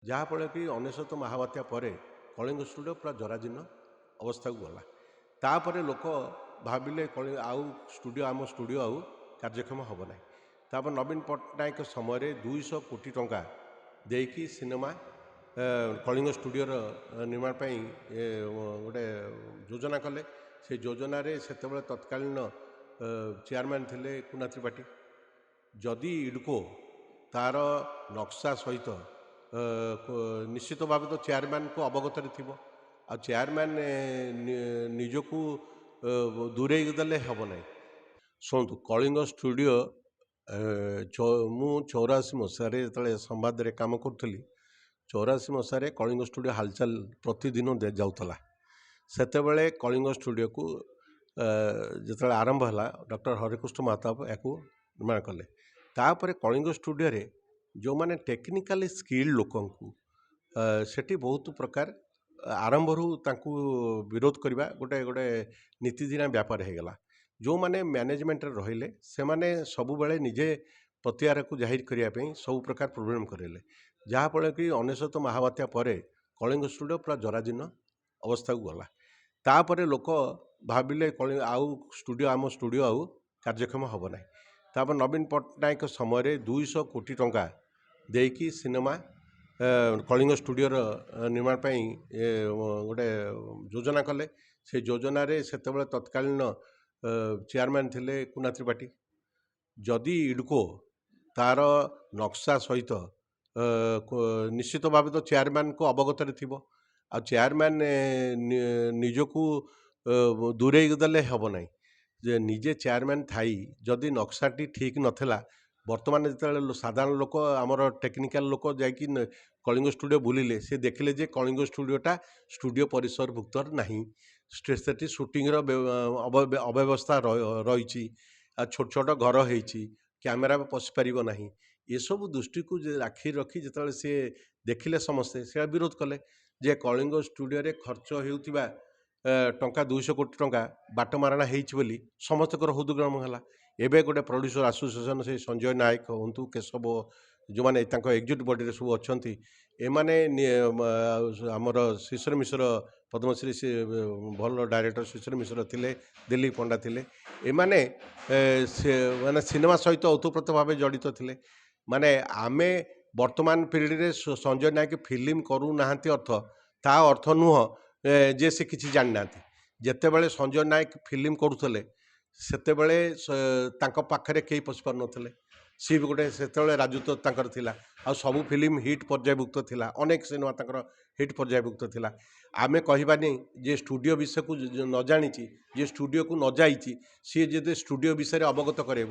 ଯାହାଫଳରେ କି ଅନେଶତ ମହାବାତ୍ୟା ପରେ କଳିଙ୍ଗ ଷ୍ଟୁଡ଼ିଓ ପୁରା ଜରାଜୀର୍ଣ୍ଣ ଅବସ୍ଥାକୁ ଗଲା। ତାପରେ ଲୋକ ଭାବିଲେ ଆଉ ଆମ ଷ୍ଟୁଡ଼ିଓ ଆଉ କାର୍ଯ୍ୟକ୍ଷମ ହେବ ନାହିଁ। ତାପରେ ନବୀନ ପଟ୍ଟନାୟକ ସମୟରେ 200 କୋଟି ଟଙ୍କା ଦେଇକି ସିନେମା କଳିଙ୍ଗ ଷ୍ଟୁଡ଼ିଓର ନିର୍ମାଣ ପାଇଁ ଗୋଟେ ଯୋଜନା କଲେ। ସେ ଯୋଜନାରେ ସେତେବେଳେ ତତ୍କାଳୀନ ଚେୟାରମ୍ୟାନ୍ ଥିଲେ କୁନା ତ୍ରିପାଠୀ। ଯଦି ଇଡ଼୍କୋ ତାର ନକ୍ସା ସହିତ ନିଶ୍ଚିତ ଭାବେ ତ ଚେୟାରମ୍ୟାନ୍କୁ ଅବଗତରେ ଥିବ, ଆଉ ଚେୟାରମ୍ୟାନ୍ ନିଜକୁ ଦୂରେଇ ଦେଲେ ହେବ ନାହିଁ। ଶୁଣନ୍ତୁ, କଳିଙ୍ଗ ଷ୍ଟୁଡ଼ିଓ ମୁଁ 84 ମସିହାରେ ଯେତେବେଳେ ସମ୍ବାଦରେ କାମ କରୁଥିଲି, 84 ମସିହାରେ କଳିଙ୍ଗ ଷ୍ଟୁଡ଼ିଓ ହାଲଚାଲ ପ୍ରତିଦିନ ଯାଉଥିଲା। ସେତେବେଳେ କଳିଙ୍ଗ ଷ୍ଟୁଡ଼ିଓକୁ ଯେତେବେଳେ ଆରମ୍ଭ ହେଲା, ଡକ୍ଟର ହରେକୃଷ୍ଣ ମହତାବ ଏହାକୁ ନିର୍ମାଣ କଲେ। ତାପରେ କଳିଙ୍ଗ ଷ୍ଟୁଡ଼ିଓରେ ଯେଉଁମାନେ ଟେକ୍ନିକାଲି ସ୍କିଲ୍ ଲୋକଙ୍କୁ ସେଠି ବହୁତ ପ୍ରକାର ଆରମ୍ଭରୁ ତାଙ୍କୁ ବିରୋଧ କରିବା ଗୋଟେ ନୀତିଦିନିଆ ବ୍ୟାପାର ହୋଇଗଲା। ଯେଉଁମାନେ ମ୍ୟାନେଜମେଣ୍ଟରେ ରହିଲେ ସେମାନେ ସବୁବେଳେ ନିଜେ ପ୍ରତିହାରକୁ ଜାହିର କରିବା ପାଇଁ ସବୁ ପ୍ରକାର ପ୍ରୋବ୍ଲେମ୍ କରେଇଲେ। ଯାହାଫଳରେ କି ଅନେଶତ ମହାବାତ୍ୟା ପରେ କଳିଙ୍ଗ ଷ୍ଟୁଡ଼ିଓ ପୁରା ଜରାଜୀର୍ଣ୍ଣ ଅବସ୍ଥାକୁ ଗଲା। ତାପରେ ଲୋକ ଭାବିଲେ ଆଉ ଆମ ଷ୍ଟୁଡ଼ିଓ ଆଉ କାର୍ଯ୍ୟକ୍ଷମ ହେବ ନାହିଁ। ତାପରେ ନବୀନ ପଟ୍ଟନାୟକ ସମୟରେ 200 କୋଟି ଟଙ୍କା ଦେଇକି ସିନେମା କଳିଙ୍ଗ ଷ୍ଟୁଡ଼ିଓର ନିର୍ମାଣ ପାଇଁ ଗୋଟେ ଯୋଜନା କଲେ। ସେ ଯୋଜନାରେ ସେତେବେଳେ ତତ୍କାଳୀନ ଚେୟାରମ୍ୟାନ୍ ଥିଲେ କୁନା ତ୍ରିପାଠୀ। ଯଦି ଇଡ଼୍କୋ ତାର ନକ୍ସା ସହିତ ନିଶ୍ଚିତ ଭାବେ ତ ଚେୟାରମ୍ୟାନ୍କୁ ଅବଗତରେ ଥିବ, ଆଉ ଚେୟାରମ୍ୟାନ୍ ନିଜକୁ ଦୂରେଇ ଦେଲେ ହେବ ନାହିଁ। ଯେ ନିଜେ ଚେୟାରମ୍ୟାନ୍ ଥାଇ ଯଦି ନକ୍ସାଟି ଠିକ୍ ନଥିଲା, ବର୍ତ୍ତମାନ ଯେତେବେଳେ ସାଧାରଣ ଲୋକ ଆମର ଟେକ୍ନିକାଲ ଲୋକ ଯାଇକି କଳିଙ୍ଗ ଷ୍ଟୁଡ଼ିଓ ବୁଲିଲେ, ସେ ଦେଖିଲେ ଯେ କଳିଙ୍ଗ ଷ୍ଟୁଡ଼ିଓଟା ଷ୍ଟୁଡ଼ିଓ ପରିସରଭୁକ୍ତ ନାହିଁ। ସେଠି ସୁଟିଂର ଅବ୍ୟବସ୍ଥା ରହିଛି, ଆଉ ଛୋଟ ଛୋଟ ଘର ହେଇଛି, କ୍ୟାମେରା ପଶିପାରିବ ନାହିଁ। ଏସବୁ ଦୃଷ୍ଟିକୁ ଆଖି ରଖି ଯେତେବେଳେ ସେ ଦେଖିଲେ, ସମସ୍ତେ ସେଇଟା ବିରୋଧ କଲେ ଯେ କଳିଙ୍ଗ ଷ୍ଟୁଡ଼ିଓରେ ଖର୍ଚ୍ଚ ହେଉଥିବା ଟଙ୍କା 200 କୋଟି ଟଙ୍କା ବାଟମାରଣା ହେଇଛି ବୋଲି ସମସ୍ତଙ୍କର ହୃଦୟଙ୍ଗମ ହେଲା। ଏବେ ଗୋଟେ ପ୍ରଡ୍ୟୁସର ଆସୋସିଏସନ୍, ସେ ସଞ୍ଜୟ ନାୟକ ହୁଅନ୍ତୁ, କେଶବ, ଯେଉଁମାନେ ତାଙ୍କ ଏକ୍ଜିକ୍ୟୁଟିଭ୍ ବଡ଼ିରେ ସବୁ ଅଛନ୍ତି, ଏମାନେ ଆମର ଶିଶିର ମିଶ୍ର, ପଦ୍ମଶ୍ରୀ ସେ ଭଲ ଡାଇରେକ୍ଟର ଶିଶିର ମିଶ୍ର ଥିଲେ, ଦିଲ୍ଲୀପ ପଣ୍ଡା ଥିଲେ। ଏମାନେ ମାନେ ସିନେମା ସହିତ ଓତପ୍ରୋତ ଭାବେ ଜଡ଼ିତ ଥିଲେ। ମାନେ ଆମେ ବର୍ତ୍ତମାନ ପିଢ଼ିରେ ସଞ୍ଜୟ ନାୟକ ଫିଲ୍ମ କରୁନାହାନ୍ତି ତା ଅର୍ଥ ନୁହଁ ଯେ ସେ କିଛି ଜାଣିନାହାନ୍ତି। ଯେତେବେଳେ ସଞ୍ଜୟ ନାୟକ ଫିଲ୍ମ କରୁଥିଲେ, ସେତେବେଳେ ତାଙ୍କ ପାଖରେ କେହି ପଶିପାରୁନଥିଲେ। ସିଏ ବି ଗୋଟେ ସେତେବେଳେ ରାଜତ୍ୱ ତାଙ୍କର ଥିଲା, ଆଉ ସବୁ ଫିଲ୍ମ ହିଟ୍ ପର୍ଯ୍ୟାୟଭୁକ୍ତ ଥିଲା, ଅନେକ ସିନେମା ତାଙ୍କର ହିଟ୍ ପର୍ଯ୍ୟାୟଭୁକ୍ତ ଥିଲା। ଆମେ କହିବାନି ଯେ ଷ୍ଟୁଡ଼ିଓ ବିଷୟକୁ ନ ଜାଣିଛି, ଯେ ଷ୍ଟୁଡ଼ିଓକୁ ନ ଯାଇଛି, ସିଏ ଯଦି ଷ୍ଟୁଡ଼ିଓ ବିଷୟରେ ଅବଗତ କରେଇବ,